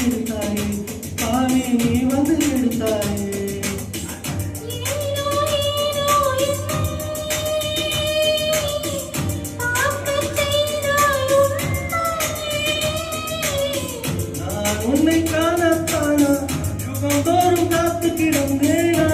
எடுத்தாயே தானே நீ வந்து எடுத்தாயே நான் உன்னை காண யுகம் தோறும் காத்து கிடந்தேனா